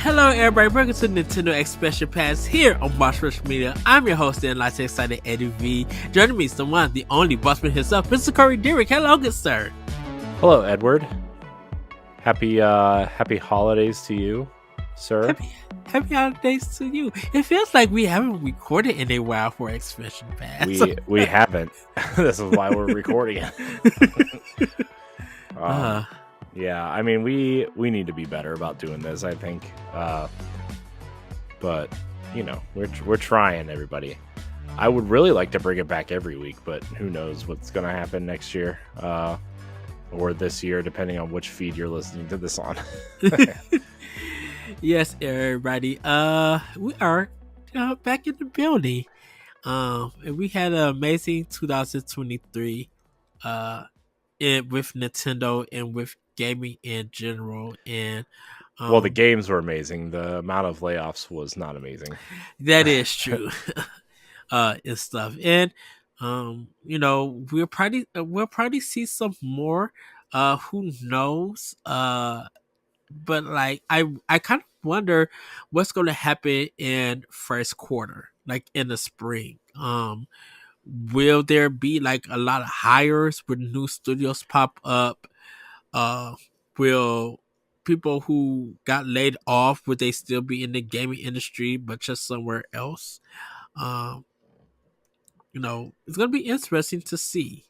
Hello, everybody. Welcome to Nintendo Expression Pass here on Boss Rush Media. I'm your host and light excited Eddie V. Joining me is the one, the only Bossman himself, Mr. Corey Dirrig. Hello, good sir. Hello, Edward. Happy holidays to you, sir. Happy holidays to you. It feels like we haven't recorded in a while for Expression Pass. We haven't. This is why we're recording it. Yeah, I mean we need to be better about doing this, I think. But you know, we're trying, everybody. I would really like to bring it back every week, but who knows what's gonna happen next year, or this year, depending on which feed you're listening to this on. Yes, everybody. We are back in the building. And we had an amazing 2023. With Nintendo and with gaming in general, and Well, the games were amazing. The amount of layoffs was not amazing. That is true. And stuff, and we'll probably see some more. Who knows? But like I kind of wonder what's going to happen in first quarter, like in the spring. Will there be like a lot of hires? Will new studios pop up? Will people who got laid off, would they still be in the gaming industry but just somewhere else? Um, it's gonna be interesting to see.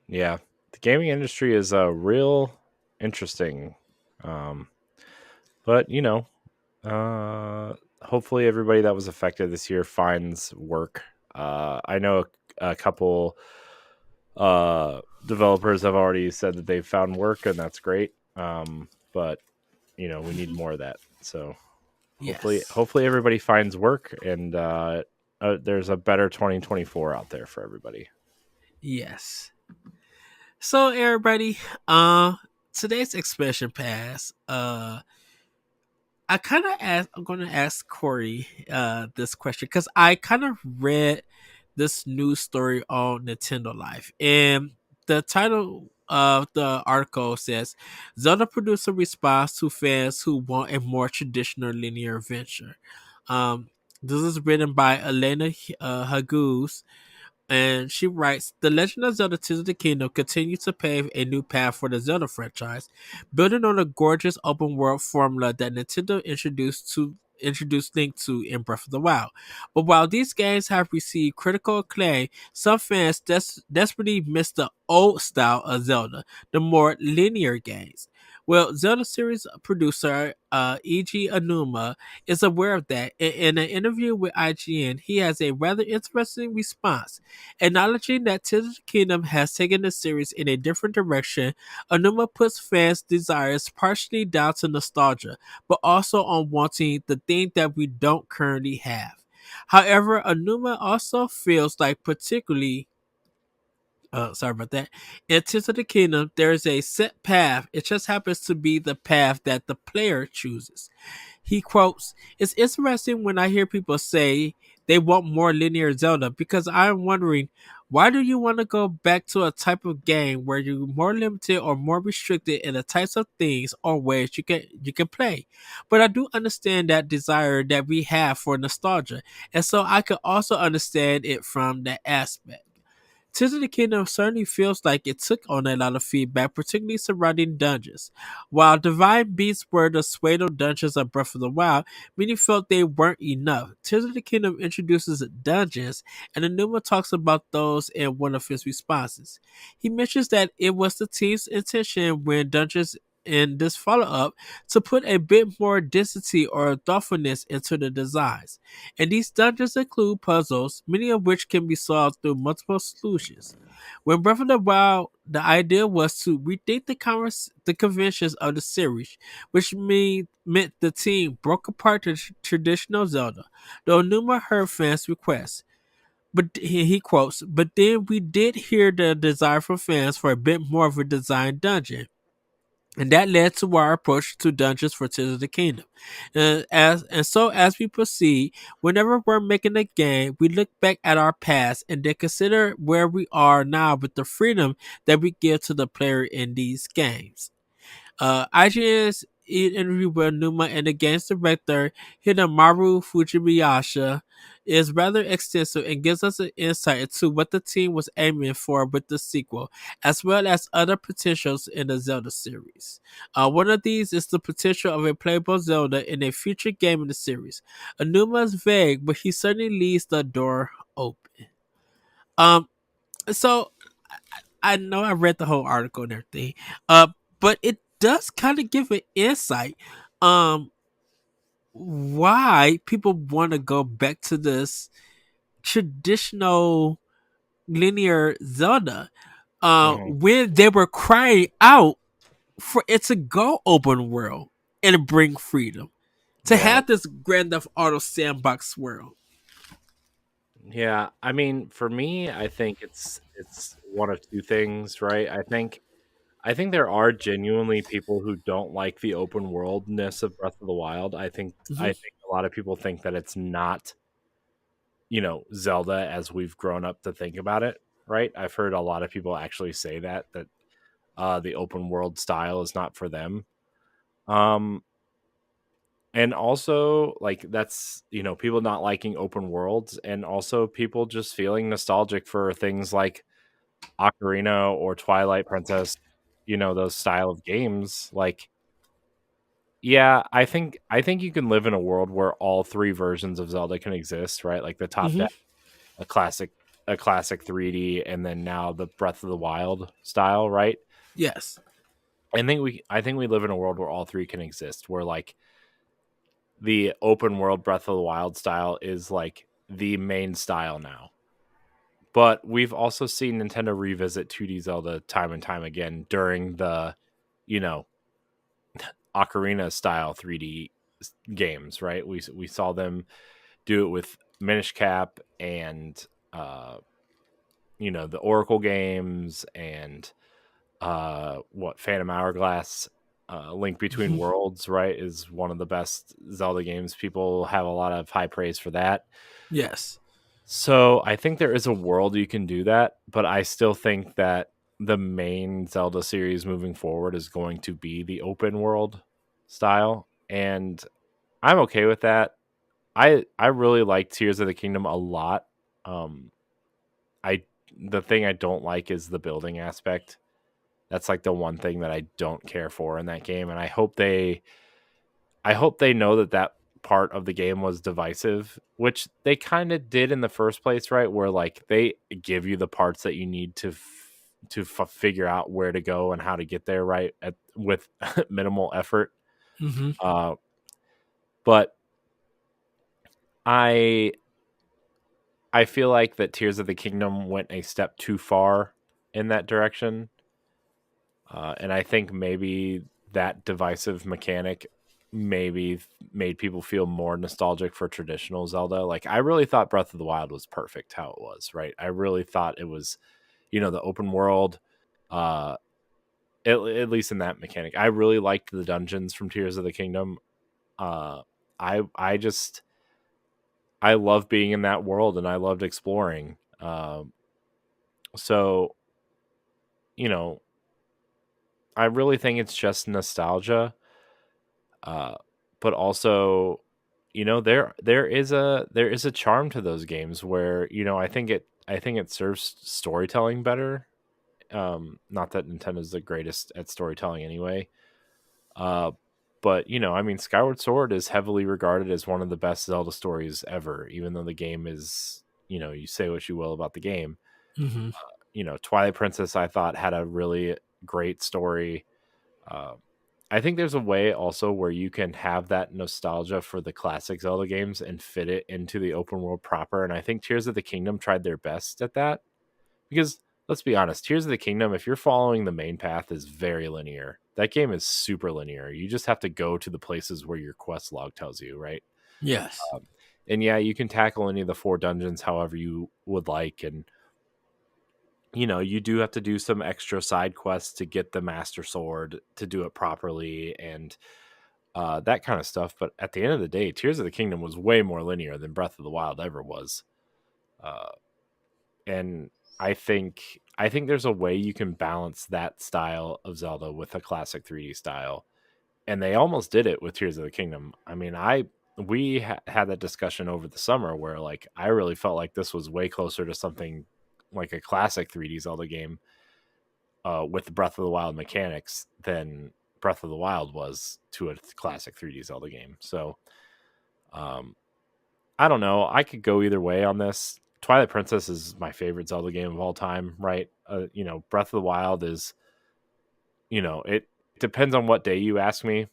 Yeah, the gaming industry is real interesting. But hopefully everybody that was affected this year finds work. I know a couple developers have already said that they've found work, and that's great. But we need more of that. So hopefully everybody finds work, and there's a better 2024 out there for everybody. Yes. So everybody, today's expression pass. I'm going to ask Corey this question because I kind of read this news story on Nintendo Life, and the title of the article says Zelda producer responds to fans who want a more traditional linear adventure. This is written by Elena Haguz, and she writes, The Legend of Zelda Tears of the Kingdom continues to pave a new path for the Zelda franchise, building on the gorgeous open world formula that Nintendo introduced Link to in Breath of the Wild. But while these games have received critical acclaim, some fans desperately miss the old style of Zelda, the more linear games. Well, Zelda series producer E.G. Anuma is aware of that. In an interview with IGN, he has a rather interesting response. Acknowledging that Tears of the Kingdom has taken the series in a different direction, Anuma puts fans' desires partially down to nostalgia, but also on wanting the thing that we don't currently have. However, Anuma also feels like sorry about that. In Tears of the Kingdom, there is a set path. It just happens to be the path that the player chooses. He quotes, It's interesting when I hear people say they want more linear Zelda because I'm wondering, why do you want to go back to a type of game where you're more limited or more restricted in the types of things or ways you can play? But I do understand that desire that we have for nostalgia, and so I could also understand it from that aspect. Tears of the Kingdom certainly feels like it took on a lot of feedback, particularly surrounding dungeons. While Divine Beasts were the pseudo dungeons of Breath of the Wild, many felt they weren't enough. Tears of the Kingdom introduces dungeons, and Enuma talks about those in one of his responses. He mentions that it was the team's intention when dungeons in this follow-up to put a bit more density or thoughtfulness into the designs. And these dungeons include puzzles, many of which can be solved through multiple solutions. When Breath of the Wild, the idea was to rethink the conventions of the series, which meant the team broke apart the traditional Zelda, though Numa heard fans' requests. But he quotes, but then we did hear the desire from fans for a bit more of a designed dungeon. And that led to our approach to dungeons for Tears of the Kingdom. So as we proceed, whenever we're making a game, we look back at our past and then consider where we are now with the freedom that we give to the player in these games. IGN's in interview with Numa and the game's director Hidemaru Fujimiyasha is rather extensive and gives us an insight into what the team was aiming for with the sequel, as well as other potentials in the Zelda series. One of these is the potential of a playable Zelda in a future game in the series. Numa is vague, but he certainly leaves the door open. Um, so I know I read the whole article and everything, but it does kind of give an insight, um, why people want to go back to this traditional linear Zelda, Mhm. when they were crying out for it to go open world and bring freedom, to Yeah. have this Grand Theft Auto sandbox world. Yeah, I mean, for me, I think it's one of two things, right? I think there are genuinely people who don't like the open worldness of Breath of the Wild. I Hmm. think a lot of people think that it's not, Zelda as we've grown up to think about it, right? I've heard a lot of people actually say that the open world style is not for them. Um and also like that's, people not liking open worlds and also people just feeling nostalgic for things like Ocarina or Twilight Princess, those style of games. Like, yeah, I think you can live in a world where all three versions of Zelda can exist, right? Like the top Hmm. down, a classic, a classic 3D, and then now the Breath of the Wild style, right? Yes. I think we live in a world where all three can exist, where like the open world Breath of the Wild style is like the main style now. But we've also seen Nintendo revisit 2D Zelda time and time again during the, you know, Ocarina style 3D games, right? We saw them do it with Minish Cap and uh the Oracle games and what Phantom Hourglass, Link Between Hmm. Worlds, right, is one of the best Zelda games. People have a lot of high praise for that. Yes. So I think there is a world you can do that, but I still think that the main Zelda series moving forward is going to be the open world style, and I'm okay with that. I really like Tears of the Kingdom a lot. Um, I the thing I don't like is the building aspect. That's like the one thing that I don't care for in that game, and I hope they know that part of the game was divisive, which they kind of did in the first place, right? Where like they give you the parts that you need to figure out where to go and how to get there, right? With minimal effort. Hmm. Uh, but I I feel like that Tears of the Kingdom went a step too far in that direction, and I think maybe that divisive mechanic maybe made people feel more nostalgic for traditional Zelda. Like I really thought Breath of the Wild was perfect how it was, right? I really thought it was, the open world, uh, at least in that mechanic. I really liked the dungeons from Tears of the Kingdom. Uh, I love being in that world and I loved exploring. So you know, I really think it's just nostalgia, uh, but also, there is a charm to those games where I think it serves storytelling better. Not that Nintendo's the greatest at storytelling anyway, uh, but I mean, Skyward Sword is heavily regarded as one of the best Zelda stories ever, even though the game is, you say what you will about the game. Hmm. Twilight Princess I thought had a really great story. Uh, I think there's a way also where you can have that nostalgia for the classic Zelda games and fit it into the open world proper. And I think Tears of the Kingdom tried their best at that because let's be honest, Tears of the Kingdom, if you're following the main path, is very linear. That game is super linear. You just have to go to the places where your quest log tells you, right? Yes. Um, and yeah, you can tackle any of the four dungeons however you would like. And you do have to do some extra side quests to get the Master Sword to do it properly and that kind of stuff. But at the end of the day, Tears of the Kingdom was way more linear than Breath of the Wild ever was. Uh, and I think there's a way you can balance that style of Zelda with a classic 3D style and they almost did it with Tears of the Kingdom. I mean, we had that discussion over the summer where like I really felt like this was way closer to something like a classic 3D Zelda game with the Breath of the Wild mechanics than Breath of the Wild was to a classic 3D Zelda game. So um, I don't know. I could go either way on this. Twilight Princess is my favorite Zelda game of all time, right? Breath of the Wild is, it depends on what day you ask me,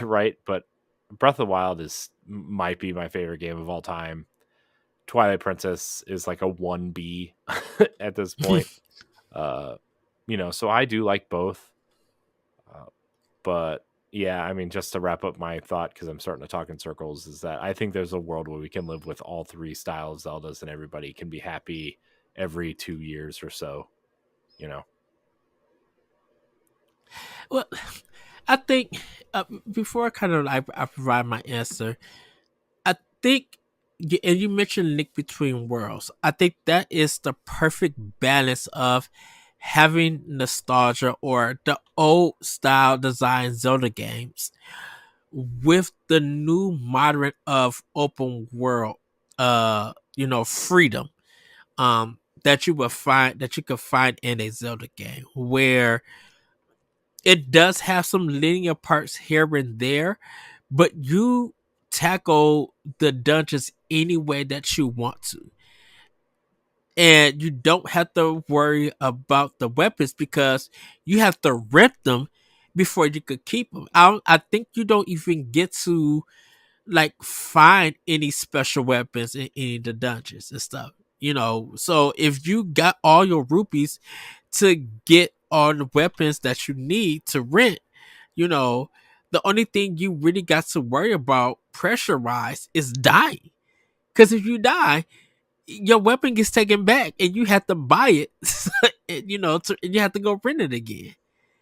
right? But Breath of the Wild might be my favorite game of all time. Twilight Princess is like a 1B at this point. Uh, so I do like both. Uh, but yeah, I mean, just to wrap up my thought, because I'm starting to talk in circles, is that I think there's a world where we can live with all three style of Zeldas and everybody can be happy every 2 years or so, you know? Well, I think before I provide my answer, I think, and you mentioned Link Between Worlds. I think that is the perfect balance of having nostalgia or the old style design Zelda games with the new modern of open world, freedom, that you could find in a Zelda game where it does have some linear parts here and there, but you tackle the dungeons any way that you want to. And you don't have to worry about the weapons because you have to rent them before you could keep them. I think you don't even get to like find any special weapons in any of the dungeons and stuff. So if you got all your rupees to get all the weapons that you need to rent, you know, the only thing you really got to worry about pressure wise is dying. Because if you die, your weapon gets taken back and you have to buy it, and you have to go rent it again,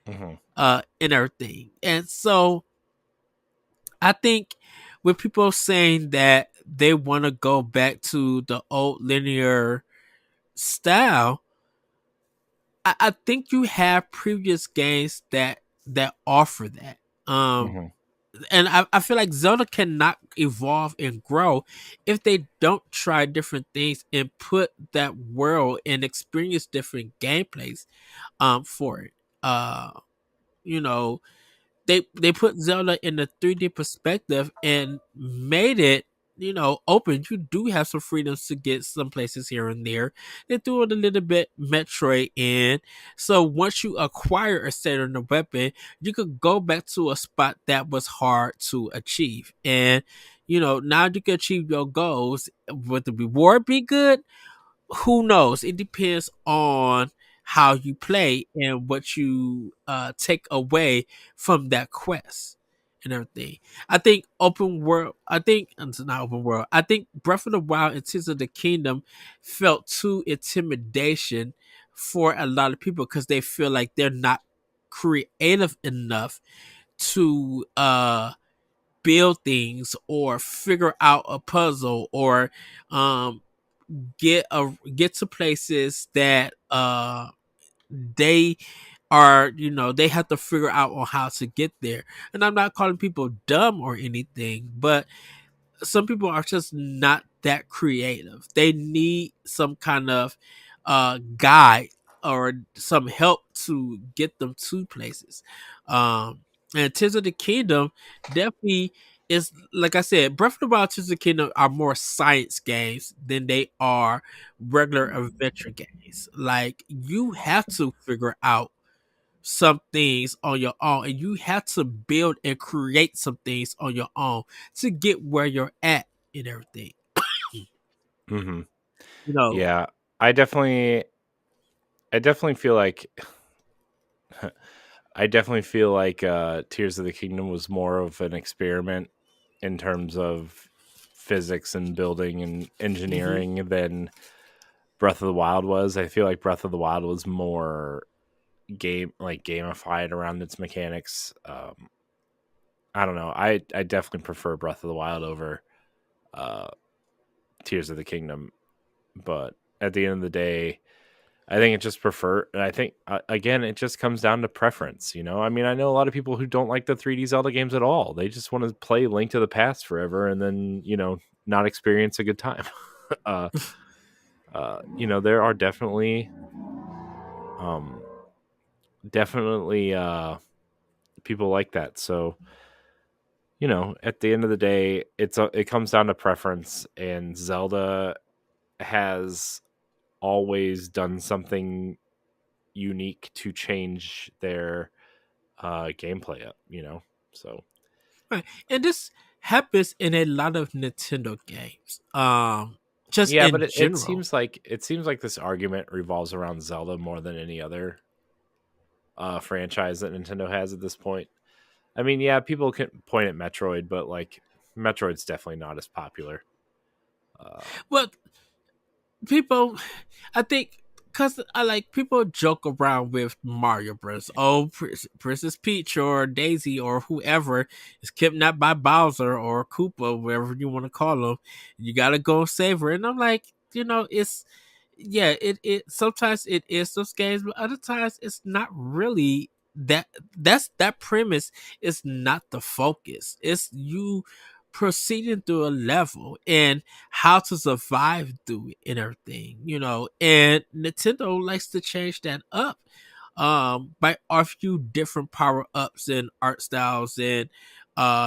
Mm-hmm. and everything. And so I think with people saying that they want to go back to the old linear style, I think you have previous games that offer that. Um, Mm-hmm. and I feel like Zelda cannot evolve and grow if they don't try different things and put that world and experience different gameplays for it. You know, they put Zelda in the 3D perspective and made it, open. You do have some freedoms to get some places here and there. They threw it a little bit Metroid in. So once you acquire a certain weapon, you could go back to a spot that was hard to achieve. And now you can achieve your goals. Would the reward be good? Who knows? It depends on how you play and what you take away from that quest and everything. I think open world. I think it's not open world. I think Breath of the Wild and Tears of the Kingdom felt too intimidation for a lot of people because they feel like they're not creative enough to build things or figure out a puzzle or um get to places that they they have to figure out on how to get there. And I'm not calling people dumb or anything, but some people are just not that creative. They need some kind of guide or some help to get them to places. And Tears of the Kingdom definitely is, like I said, Breath of the Wild, Tears of the Kingdom are more science games than they are regular adventure games. Like you have to figure out some things on your own and you have to build and create some things on your own to get where you're at and everything. Mm-hmm. You know, Yeah, I definitely, I definitely feel like, I definitely feel like Tears of the Kingdom was more of an experiment in terms of physics and building and hmm engineering than Breath of the Wild was. I feel like Breath of the Wild was more gamified around its mechanics. I don't know. I definitely prefer Breath of the Wild over uh, Tears of the Kingdom, but at the end of the day, I think it just prefer. I think again, it just comes down to preference. You know, I mean, I know a lot of people who don't like the 3D Zelda games at all. They just want to play Link to the Past forever, and then not experience a good time. uh, there are um, definitely people like that. So at the end of the day, it comes down to preference, and Zelda has always done something unique to change their gameplay up, So Right. And this happens in a lot of Nintendo games. Just yeah, but in it general. seems like this argument revolves around Zelda more than any other franchise that Nintendo has at this point. I mean, yeah, people can point at Metroid, but like Metroid's definitely not as popular. Uh, Well, people, I think, because I like people joke around with Mario Bros. Oh, Princess Peach or Daisy or whoever is kidnapped by Bowser or Koopa, whatever you want to call them. You gotta go save her, and I'm like, it's yeah, it sometimes it is those games, but other times it's not really that. That premise is not the focus. It's you proceeding through a level and how to survive through it and everything, and Nintendo likes to change that up by a few different power ups and art styles and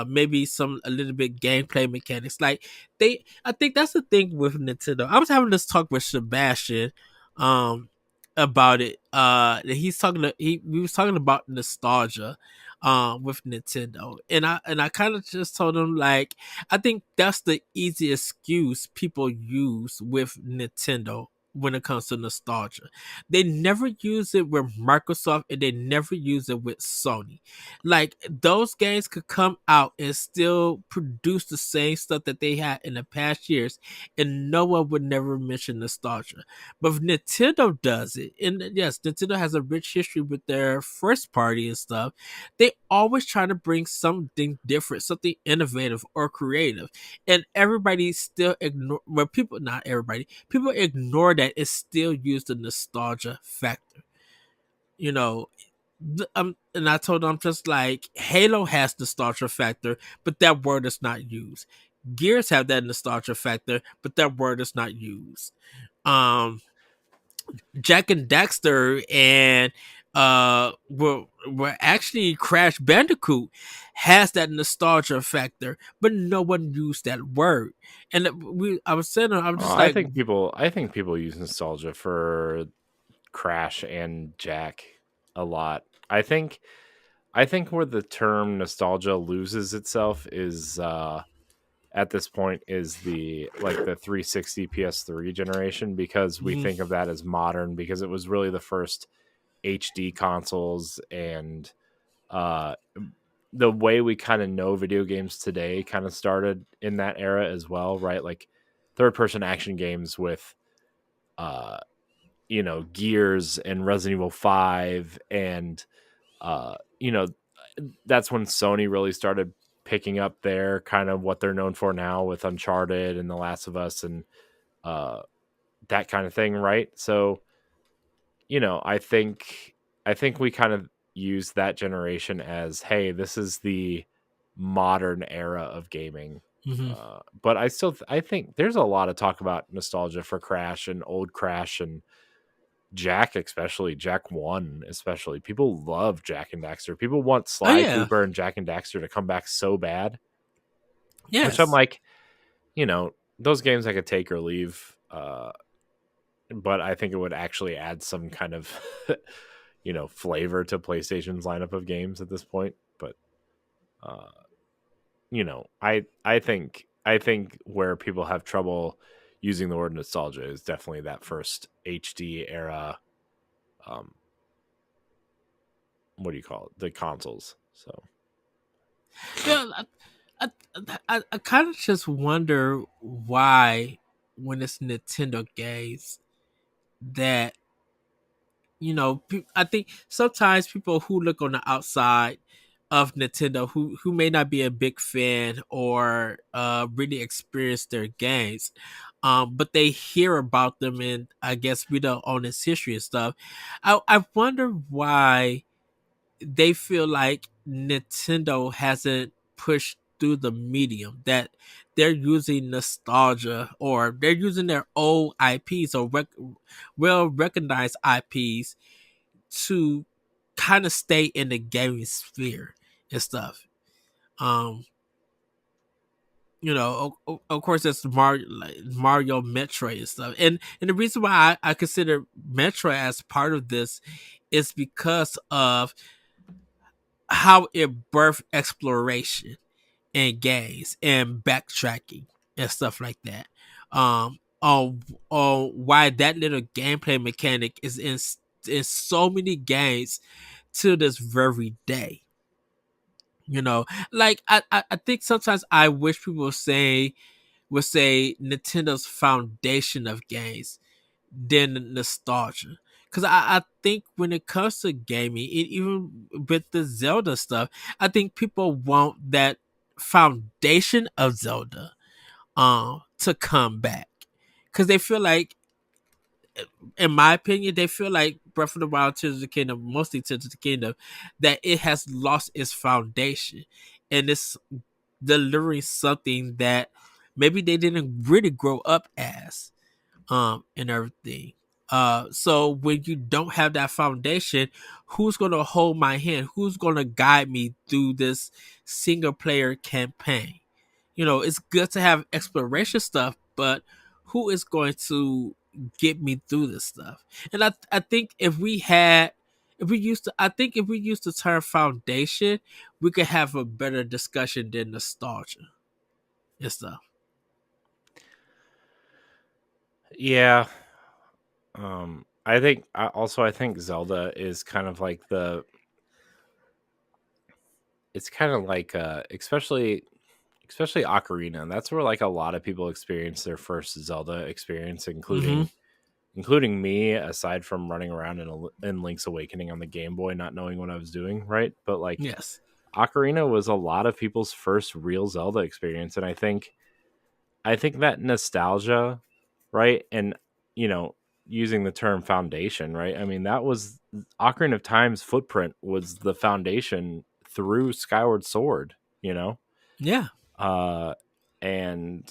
maybe some a little bit gameplay mechanics. Like I think that's the thing with Nintendo. I was having this talk with Sebastian um about it. We was talking about nostalgia with Nintendo. And I kind of just told him, like, I think that's the easiest excuse people use with Nintendo when it comes to nostalgia. They never use it with Microsoft and they never use it with Sony. Like, those games could come out and still produce the same stuff that they had in the past years, and no one would never mention nostalgia. But if Nintendo does it, and yes, Nintendo has a rich history with their first party and stuff, they always try to bring something different, something innovative or creative. And everybody still ignore, well, people, not everybody, people ignore that and still use the nostalgia factor. You know, and I told them, I'm just like, Halo has nostalgia factor, but that word is not used. Gears have that nostalgia factor, but that word is not used. Um, Jack and Daxter and were actually Crash Bandicoot has that nostalgia factor, but no one used that word. And I was saying, I'm just like, I think people use nostalgia for Crash and Jack a lot. I think where the term nostalgia loses itself is at this point is the 360 PS3 generation, because we mhm, think of that as modern because it was really the first HD consoles, and uh the way we kind of know video games today kind of started in that era as well, right? Like third person action games with uh Gears and Resident Evil 5, and uh you know that's when Sony really started picking up their kind of what they're known for now with Uncharted and The Last of Us and uh that kind of thing, right? So, I think we kind of use that generation as, hey, this is the modern era of gaming. mhm. But I think there's a lot of talk about nostalgia for Crash and old Crash and Jack, especially Jack 1, especially. People love Jack and Daxter. People want Oh Sly yeah, Cooper and Jack and Daxter to come back so bad, which I'm yes, like, those games I could take or leave. But I think it would actually add some kind of flavor to PlayStation's lineup of games at this point. But uh, I think where people have trouble using the word nostalgia is definitely that first HD era. Um, what do you call it? The consoles. So yeah. I, I kind of just wonder why, when it's Nintendo games, that I think sometimes people who look on the outside of Nintendo who may not be a big fan or really experience their games, but they hear about them and I guess read up on its history and stuff. I wonder why they feel like Nintendo hasn't pushed through the medium, that they're using nostalgia or they're using their old IPs or well recognized IPs to kind of stay in the gaming sphere and stuff. Um, of course, that's Mario, like Mario, Metroid, and stuff. And the reason why I consider Metroid as part of this is because of how it birthed exploration and games and backtracking and stuff like that. On why that little gameplay mechanic is in so many games to this very day. Like I think sometimes I wish people would say Nintendo's foundation of games than nostalgia. Because I think when it comes to gaming, even with the Zelda stuff, I think people want that foundation of Zelda to come back. Because they feel like, in my opinion, they feel like Breath of the Wild, Tears of the Kingdom, mostly Tears of the Kingdom, that it has lost its foundation. And it's delivering something that maybe they didn't really grow up as, and everything. So when you don't have that foundation, who's gonna hold my hand? Who's gonna guide me through this single player campaign? It's good to have exploration stuff, but who is going to get me through this stuff? And I think if we used the term foundation, we could have a better discussion than nostalgia and stuff. Yeah. I think Zelda is kind of like it's kind of like especially Ocarina. That's where like a lot of people experience their first Zelda experience, Mm-hmm. including me, aside from running around in Link's Awakening on the Game Boy, not knowing what I was doing, right? But like Yes. Ocarina was a lot of people's first real Zelda experience, and I think that nostalgia, right? And you know, using the term foundation, right? I mean, that was Ocarina of Time's footprint was the foundation through Skyward Sword, you know? Yeah. Uh and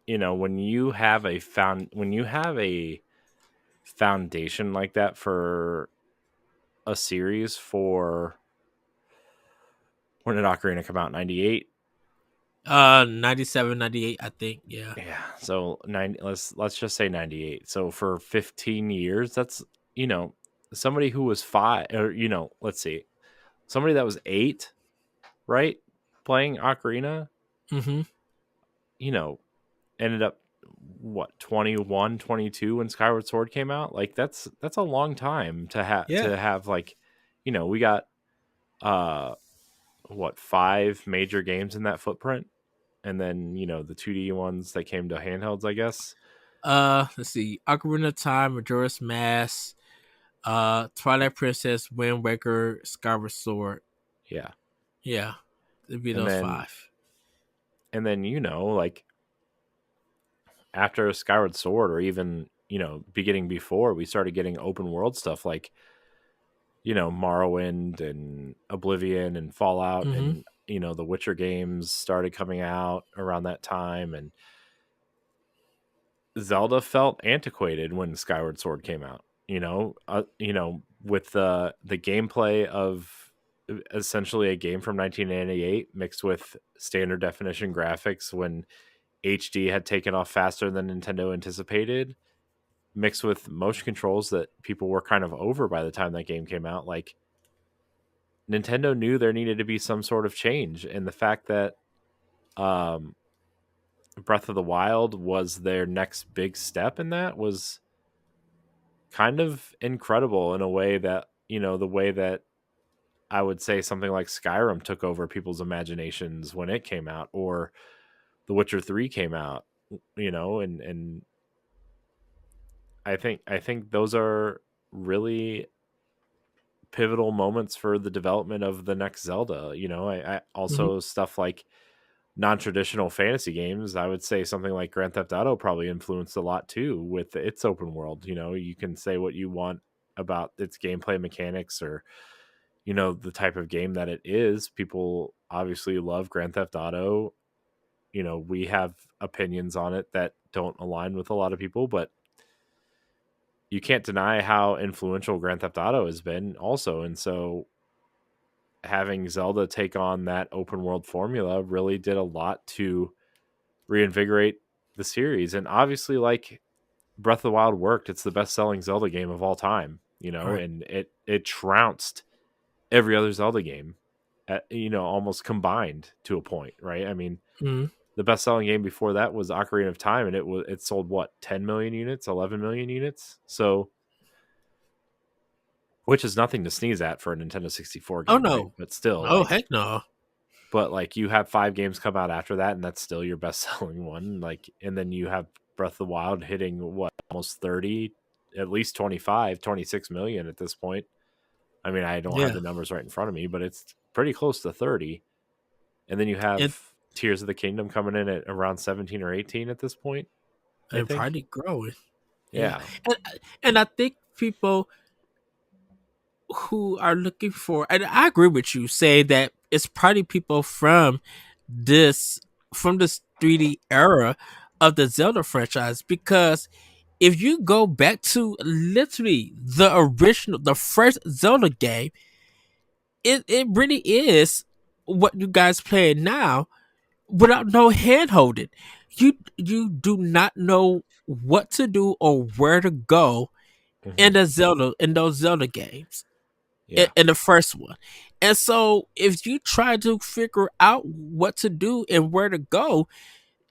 when you have a foundation like that for a series for when did Ocarina come out? 98. 97, 98, I think. Yeah. Yeah, so 90, let's just say 98. So for 15 years, that's you know somebody who was 5, or let's see, somebody that was 8, right, playing Ocarina, Mm-hmm. you know ended up what, 21, 22 when Skyward Sword came out. Like that's a long time Yeah. to have like we got uh what, 5 major games in that footprint, and then the 2D ones that came to handhelds, I guess. Let's see. Ocarina of Time, Majora's Mask, Twilight Princess, Wind Waker, Skyward Sword. Yeah. Yeah. It'd be and those then 5. and then like after Skyward Sword, or even beginning before, we started getting open world stuff like Morrowind and Oblivion and Fallout, Mm-hmm. and the Witcher games started coming out around that time, and Zelda felt antiquated when Skyward Sword came out. With the gameplay of essentially a game from 1998 mixed with standard definition graphics when HD had taken off faster than Nintendo anticipated, mixed with motion controls that people were kind of over by the time that game came out. Like, Nintendo knew there needed to be some sort of change, and the fact that um, Breath of the Wild was their next big step in that was kind of incredible, in a way that the way that I would say something like Skyrim took over people's imaginations when it came out, or The Witcher 3 came out, and I think those are really pivotal moments for the development of the next Zelda. I Mhm. also stuff like non-traditional fantasy games. I would say something like Grand Theft Auto probably influenced a lot too with its open world. You can say what you want about its gameplay mechanics or the type of game that it is. People obviously love Grand Theft Auto. We have opinions on it that don't align with a lot of people, but you can't deny how influential Grand Theft Auto has been also. And so having Zelda take on that open world formula really did a lot to reinvigorate the series. And obviously, like, Breath of the Wild worked. It's the best selling Zelda game of all time, Right. and it trounced every other Zelda game almost combined to a point, right? I mean, Mhm. the best selling game before that was Ocarina of Time, and it sold what, 10 million units, 11 million units. So, which is nothing to sneeze at for a Nintendo 64 Oh, game, right? no. But still, Oh, like, heck no. but like you have 5 games come out after that, and that's still your best selling one. Like, and then you have Breath of the Wild hitting what, almost 30, at least 25, 26 million at this point. I mean, I don't have Yeah. the numbers right in front of me, but it's pretty close to 30. And then you And have Tears of the Kingdom coming in at around 17 or 18 at this point, I and think. probably growing. Yeah. Yeah. And and I think people who are looking for, and I agree with you, say that it's probably people this this 3D era of the Zelda franchise, because if you go back to literally the original, the first Zelda game, it really is what you guys play now without no hand holding. You do not know what to do or where to go Hmm. in those Zelda games. Yeah. In the first one. And so if you try to figure out what to do and where to go,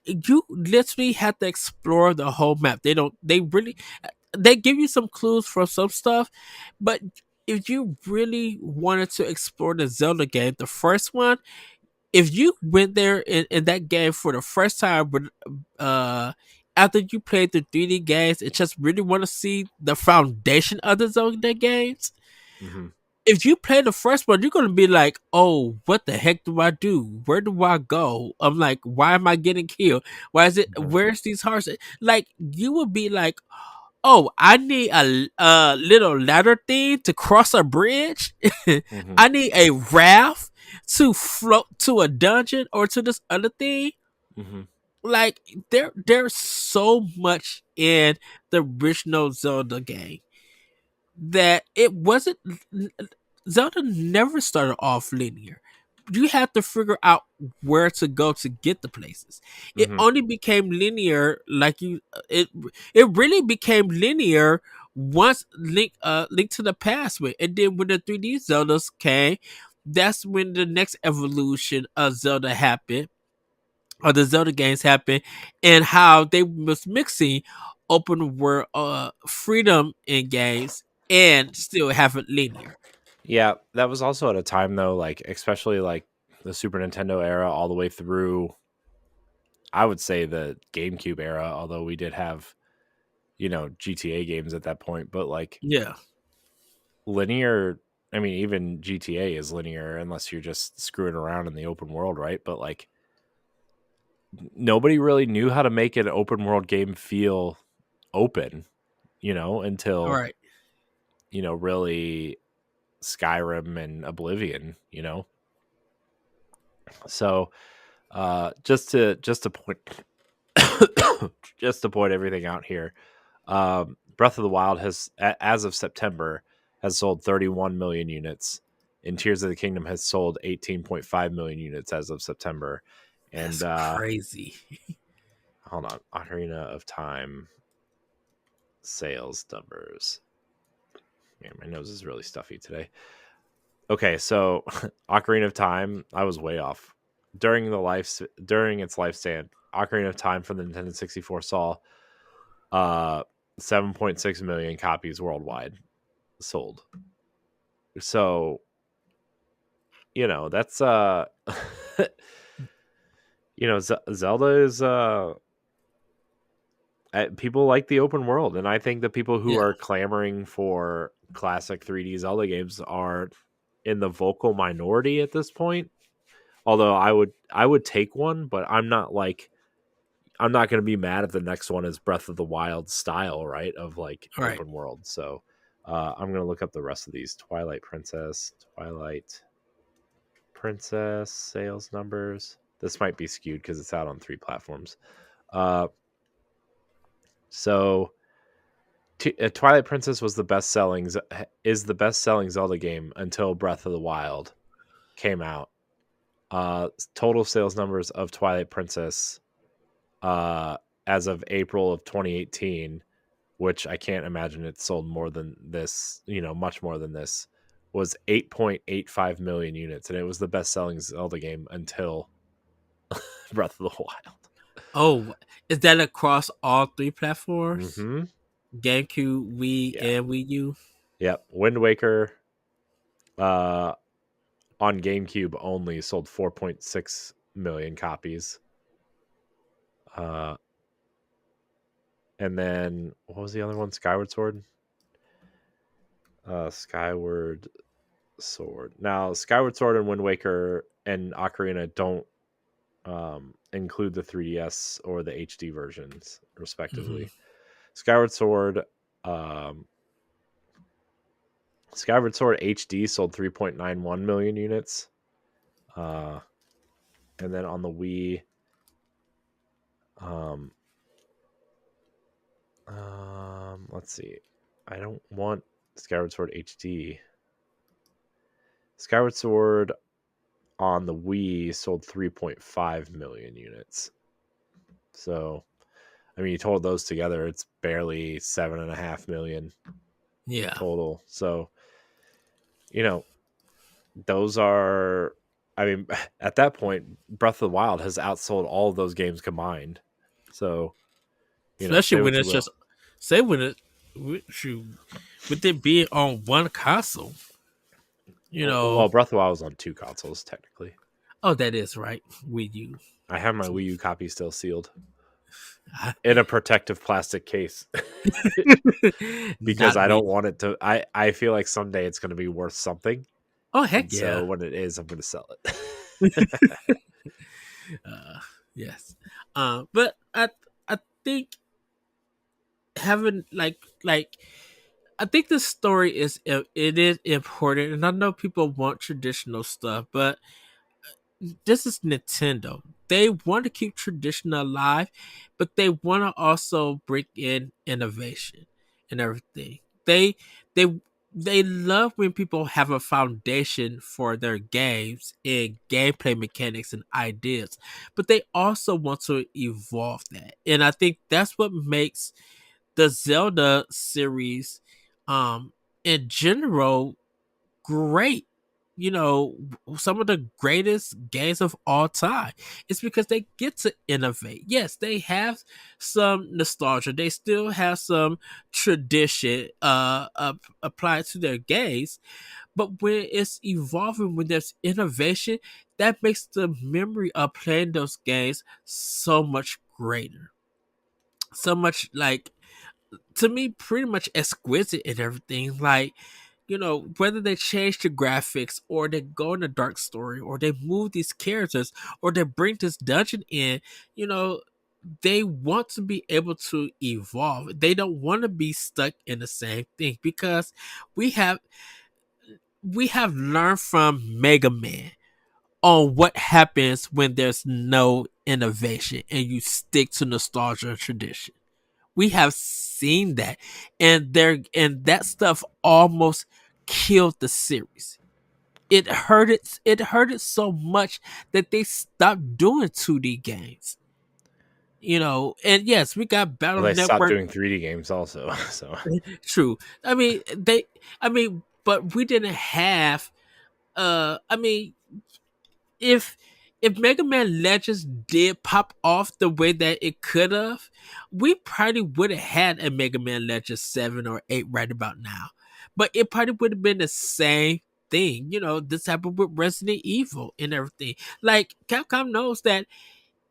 you literally have to explore the whole map. They give you some clues for some stuff, but if you really wanted to explore the Zelda game, the first one, if you went there in that game for the first time, but after you played the 3D games and just really want to see the foundation of the Zelda games, Hmm. if you play the first one, you're gonna be like, "Oh, what the heck do I do? Where do I go?" I'm like, "Why am I getting killed? Why is it? Hmm. Where's these hearts?" Like, you would be like, "Oh, I need a little ladder thing to cross a bridge. Hmm. I need a raft to float to a dungeon or to this other thing." Hmm. Like, there's so much in the original Zelda game that it wasn't. Zelda never started off linear. You have to figure out where to go to get the places. It Hmm. only became linear, like you. It really became linear once Link to the Past went, and then when the 3D Zeldas came, that's when the next evolution of Zelda happened, or the Zelda games happened, and how they was mixing open world freedom in games and still have it linear. Yeah. That was also at a time, though, like, especially like the Super Nintendo era all the way through, I would say, the GameCube era, although we did have, GTA games at that point, but like Yeah. linear, I mean, even GTA is linear unless you're just screwing around in the open world, right? But like nobody really knew how to make an open world game feel open, All until, right. really Skyrim and Oblivion, So, just to point just to point everything out here, Breath of the Wild as of September, has sold 31 million units, and Tears of the Kingdom has sold 18.5 million units as of September. And That's crazy. hold on, Ocarina of Time sales numbers. Man, my nose is really stuffy today. Okay, so Ocarina of Time, I was way off. During its lifespan, Ocarina of Time for the Nintendo 64 saw uh 7.6 million copies worldwide sold. So, that's Zelda is People like the open world, and I think the people who Yeah. are clamoring for classic 3D Zelda games are in the vocal minority at this point. Although I would take one, but I'm not going to be mad if the next one is Breath of the Wild style, right? Of like Right. open world. So I'm going to look up the rest of these. Twilight Princess sales numbers. This might be skewed because it's out on 3 platforms. Uh, so Twilight Princess was the best selling is the best selling Zelda game until Breath of the Wild came out. Total sales numbers of Twilight Princess as of April of 2018, which I can't imagine it sold more than this, much more than this, was 8.85 million units, and it was the best selling Zelda game until Breath of the Wild. Oh, is that across all 3 platforms? Mm-hmm. GameCube, Wii, Yeah. and Wii U? Yep. Wind Waker uh, on GameCube only sold 4.6 million copies. And then what was the other one? Skyward Sword? Skyward Sword. Now, Skyward Sword and Wind Waker and Ocarina don't include the 3DS or the HD versions, Mm-hmm. respectively. Skyward Sword, um, Skyward Sword HD sold 3.91 million units, and then on the Wii, um, let's see, I don't want Skyward Sword HD. Skyward Sword on the Wii sold 3.5 million units. So, I mean, you told those together, it's barely 7.5 million Yeah. total. So, you know, those are, I mean, at that point, Breath of the Wild has outsold all of those games combined. So, Especially say when what you it's will. just, say when it, shoot, with it being on one console, you know. Well, Breath of the Wild was on 2 consoles, technically. Oh, that is right. Wii U. I have my Wii U copy still sealed in a protective plastic case because Not I me. don't want it to. I feel like someday it's going to be worth something. Oh, And heck so yeah. when it is, I'm going to sell it. uh, yes. But I think having like I think the story is it is important, and I know people want traditional stuff, but this is Nintendo. They want to keep tradition alive, but they want to also bring in innovation and everything. They they love when people have a foundation for their games and gameplay mechanics and ideas, but they also want to evolve that. And I think that's what makes the Zelda series in general great. You know, some of the greatest games of all time. It's because they get to innovate. Yes, they have some nostalgia. They still have some tradition applied to their games. But when it's evolving, when there's innovation, that makes the memory of playing those games so much greater. So much like, to me, pretty much exquisite and everything. Like, you know, whether they change the graphics or they go in a dark story or they move these characters or they bring this dungeon in, you know, they want to be able to evolve. They don't want to be stuck in the same thing because we have we have learned from Mega Man on what happens when there's no innovation and you stick to nostalgia and tradition. We have seen that, and that stuff almost killed the series. It hurt it so much that they stopped doing 2D games. You know, and yes, we got Well, Battle they stopped Network. doing 3D games also. So True. But we didn't have I mean, if Mega Man Legends did pop off the way that it could have, we probably would have had a Mega Man Legends 7 or 8 right about now. But it probably would have been the same thing. You know, this happened with Resident Evil and everything. Like, Capcom knows that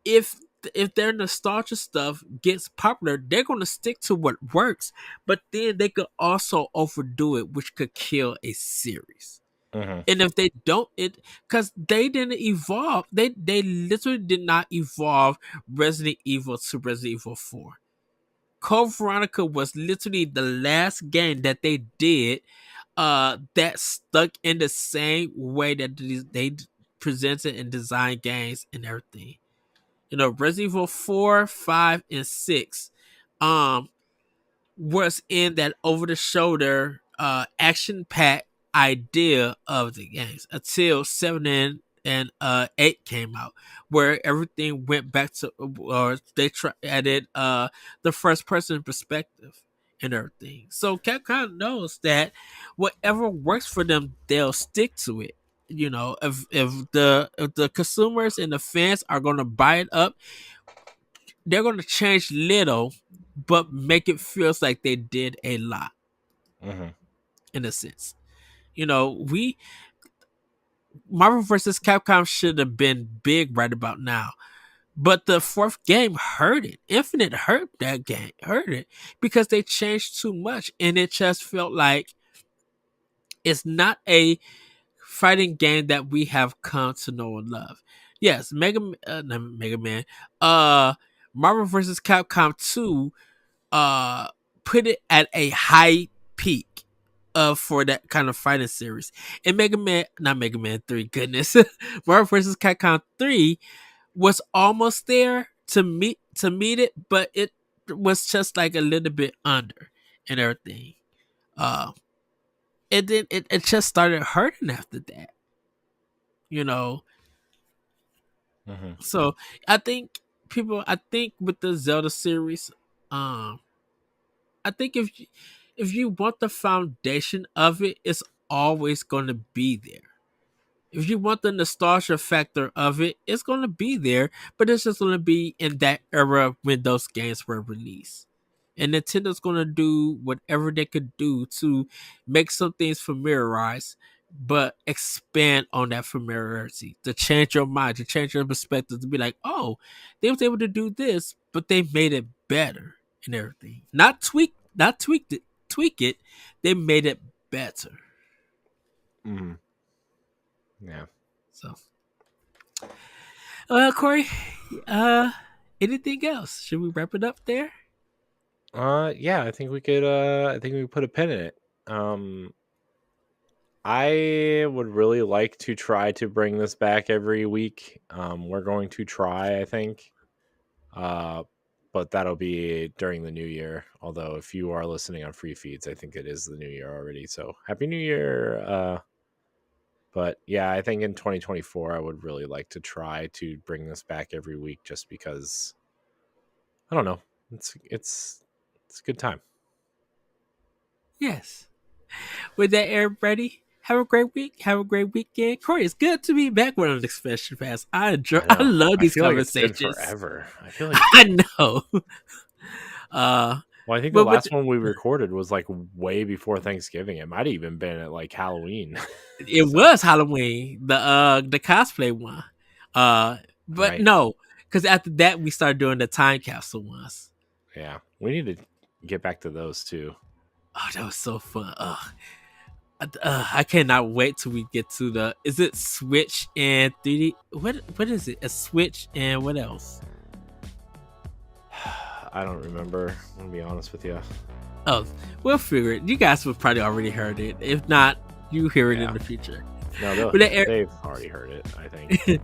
if if their nostalgia stuff gets popular, they're gonna stick to what works. But then they could also overdo it, which could kill a series. Mm-hmm. And if they don't, it because they didn't evolve. They literally did not evolve Resident Evil to Resident Evil 4. Code Veronica was literally the last game that they did that stuck in the same way that they presented and designed games and everything. You know, Resident Evil 4, 5, and 6 was in that over the shoulder action packed idea of the games until 7 and 8 came out, where everything went back to or they added the first person perspective and everything. So Capcom knows that whatever works for them, they'll stick to it. You know, if the consumers and the fans are going to buy it up, they're going to change little, but make it feels like they did a lot. Mm-hmm. In a sense, you know, Marvel vs. Capcom should have been big right about now, but the fourth game hurt it. Infinite hurt that game, hurt it because they changed too much, and it just felt like it's not a fighting game that we have come to know and love. Yes, not Mega Man, Marvel vs. Capcom 2 put it at a high peak for that kind of fighting series. And not Mega Man 3, goodness. Marvel vs. Capcom 3 was almost there to meet it, but it was just like a little bit under and everything. And then it just started hurting after that. You know. Mm-hmm. So I think with the Zelda series, I think if you want the foundation of it, it's always going to be there. If you want the nostalgia factor of it, it's going to be there, but it's just going to be in that era when those games were released. And Nintendo's going to do whatever they could do to make some things familiarized, but expand on that familiarity, to change your mind, to change your perspective, to be like, oh, they was able to do this, but they made it better and everything. Not tweak it. They made it better. Mm-hmm. Yeah. So, Corey, anything else? Should we wrap it up there? Yeah, I think we could. I think we could put a pin in it. I would really like to try to bring this back every week. We're going to try, I think. But that'll be during the new year. Although, if you are listening on free feeds, I think it is the new year already. So, Happy New Year! But yeah, I think in 2024, I would really like to try to bring this back every week, just because I don't know. It's a good time. Yes. With that, everybody, have a great week. Have a great weekend. Corey, it's good to be back with an Expression Pass. I love these conversations. It's been forever. I feel like I know. Well, I think the last one we recorded was like way before Thanksgiving. It might have even been at like Halloween. It was Halloween, the cosplay one. But right. No, because after that we started doing the time capsule ones. Yeah, we need to get back to those too. Oh, that was so fun. I cannot wait till we get to the. Is it Switch and 3D? What is it? A Switch and what else? I don't remember. I'm gonna be honest with you. Oh, we'll figure it. You guys have probably already heard it. If not, you hear it in the future. No, they've already heard it, I think.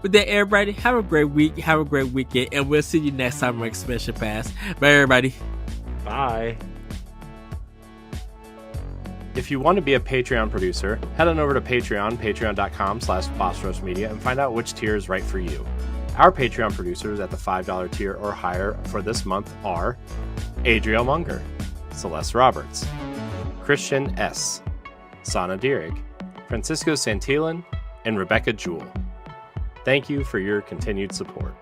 With that, everybody, have a great week. Have a great weekend. And we'll see you next time on Expression Pass. Bye, everybody. Bye. If you want to be a Patreon producer, head on over to Patreon, patreon.com/BossRoastMedia, and find out which tier is right for you. Our Patreon producers at the $5 tier or higher for this month are Adriel Munger, Celeste Roberts, Christian S., Sana Dirrig, Francisco Santillan, and Rebecca Jewell. Thank you for your continued support.